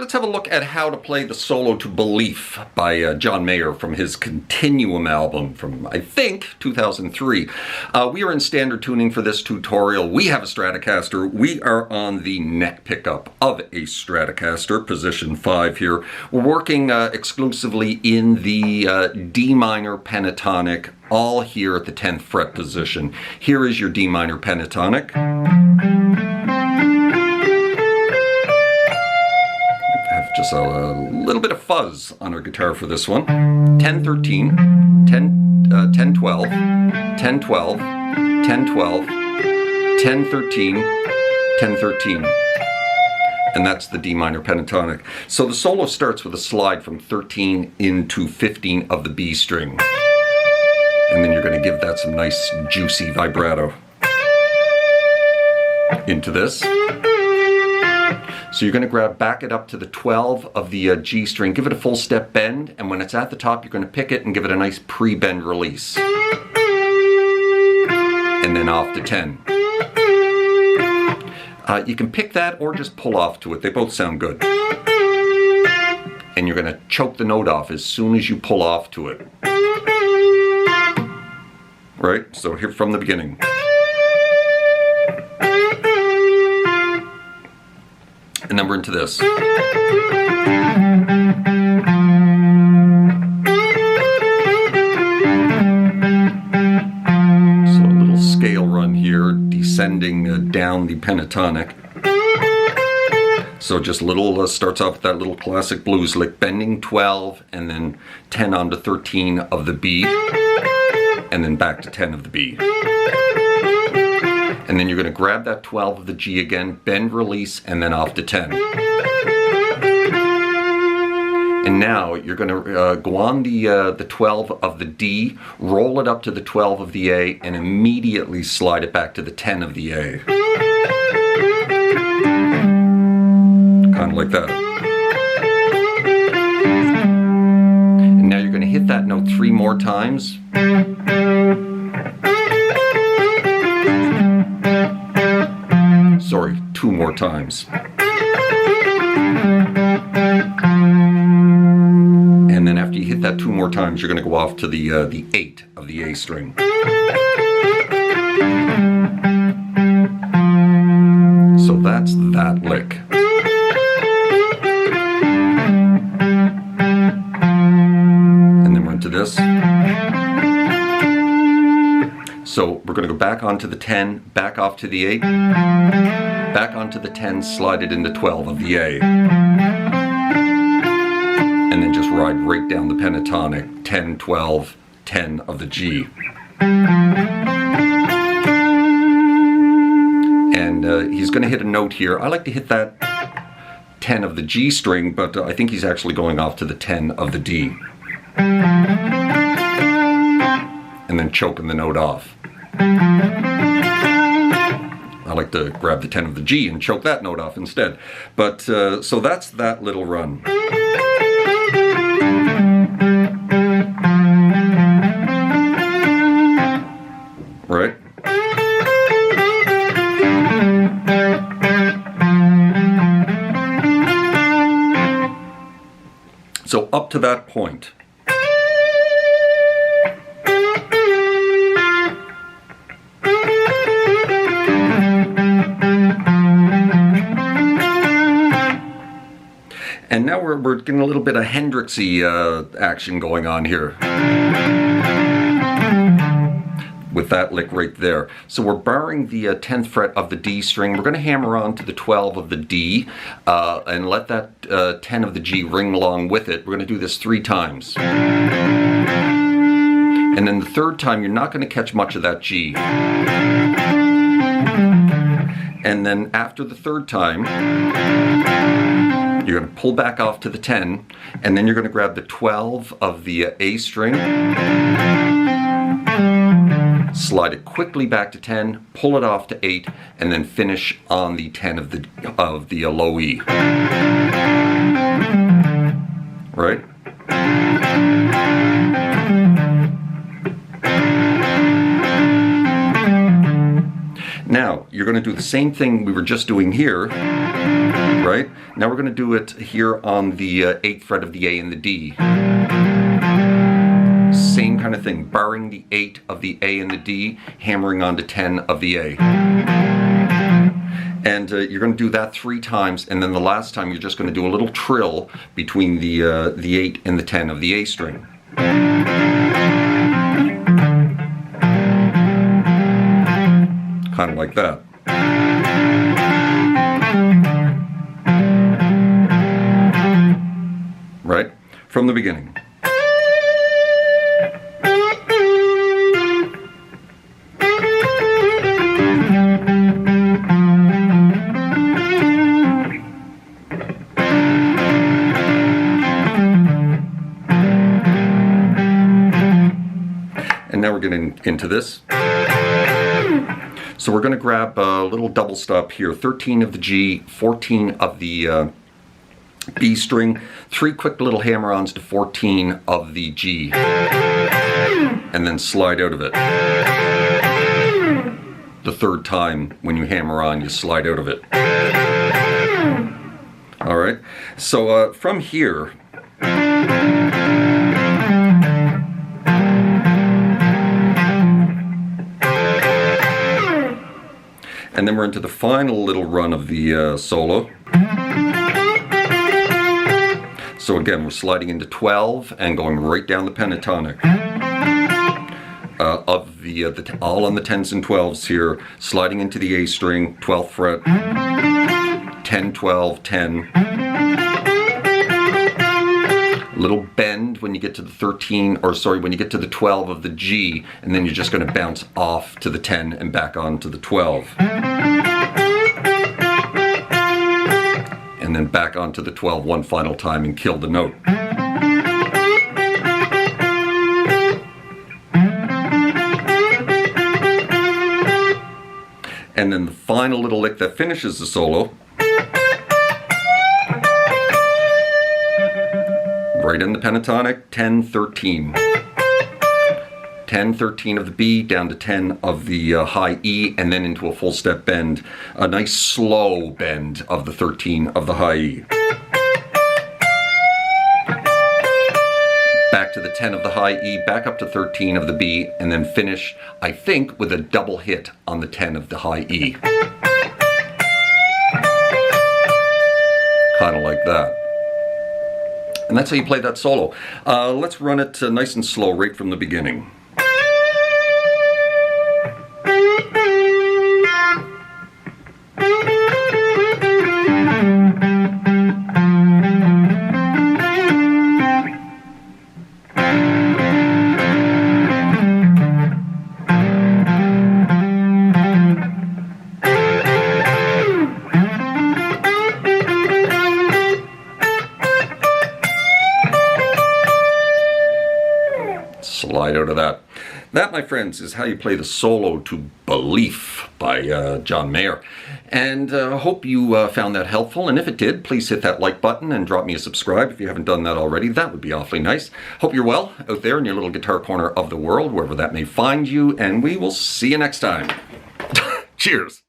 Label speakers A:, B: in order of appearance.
A: let's have a look at how to play the solo to Belief by John Mayer from his Continuum album from, I think, 2003. We are in standard tuning for this tutorial. We have a Stratocaster. We are on the neck pickup of a Stratocaster, position 5 here. We're working exclusively in the D minor pentatonic, all here at the 10th fret position. Here is your D minor pentatonic. Just a little bit of fuzz on our guitar for this one. 10-13, 10-12, 10-12, 10-12, 10-13, 10-13. And that's the D minor pentatonic. So the solo starts with a slide from 13 into 15 of the B string. And then you're going to give that some nice juicy vibrato into this. So you're going to back it up to the 12 of the G string, give it a full step bend, and when it's at the top, you're going to pick it and give it a nice pre-bend release. And then off to 10. You can pick that or just pull off to it. They both sound good. And you're going to choke the note off as soon as you pull off to it. Right? So here from the beginning. And then we're into this. So a little scale run here, descending down the pentatonic. So just a little, starts off with that little classic blues lick, bending 12 and then 10 onto 13 of the B, and then back to 10 of the B. And then you're going to grab that 12 of the G again, bend, release, and then off to 10. And now you're going to go on the 12 of the D, roll it up to the 12 of the A, and immediately slide it back to the 10 of the A. Kind of like that. And now you're going to hit that note 3 more times. Sorry, 2 more times. And then after you hit that 2 more times, you're going to go off to the 8 of the A string. So that's that lick. And then we're into this. So we're going to go back onto the 10, back off to the 8, back onto the 10, slide it into 12 of the A. And then just ride right down the pentatonic, 10, 12, 10 of the G. And he's going to hit a note here. I like to hit that 10 of the G string, but I think he's actually going off to the 10 of the D. And then choking the note off. I like to grab the 10 of the G and choke that note off instead. But so that's that little run. Right? So up to that point. And now we're getting a little bit of Hendrixy action going on here with that lick right there. So we're barring the 10th fret of the D string. We're going to hammer on to the 12 of the D and let that 10 of the G ring along with it. We're going to do this 3 times. And then the 3rd time, you're not going to catch much of that G. And then after the 3rd time, you're going to pull back off to the 10, and then you're going to grab the 12 of the A string, slide it quickly back to 10, pull it off to 8, and then finish on the 10 of the low E. Right? Now, you're going to do the same thing we were just doing here, right? Now we're going to do it here on the 8th fret of the A and the D. Same kind of thing, barring the 8 of the A and the D, hammering on to 10 of the A. And you're going to do that 3 times, and then the last time you're just going to do a little trill between the 8 and the 10 of the A string. Kind of like that. Right? From the beginning. And now we're getting into this. So we're going to grab a little double stop here, 13 of the G, 14 of the B string, 3 quick little hammer-ons to 14 of the G, and then slide out of it. The 3rd time when you hammer on, you slide out of it. All right, so from here, and then we're into the final little run of the solo. So again, we're sliding into 12 and going right down the pentatonic. Of the all on the 10s and 12s here, sliding into the A string, 12th fret, 10, 12, 10. Little bend when you get to the 13, or sorry, when you get to the 12 of the G, and then you're just going to bounce off to the 10 and back on to the 12. And then back onto the 12 one final time and kill the note. And then the final little lick that finishes the solo, right in the pentatonic, 10, 13. 10, 13 of the B, down to 10 of the high E, and then into a full step bend. A nice slow bend of the 13 of the high E. Back to the 10 of the high E, back up to 13 of the B, and then finish, I think, with a double hit on the 10 of the high E. Kind of like that. And that's how you play that solo. Let's run it nice and slow right from the beginning. Slide out of that. That, my friends, is how you play the solo to Belief by John Mayer. And hope you found that helpful. And if it did, please hit that like button and drop me a subscribe if you haven't done that already. That would be awfully nice. Hope you're well out there in your little guitar corner of the world, wherever that may find you. And we will see you next time. Cheers.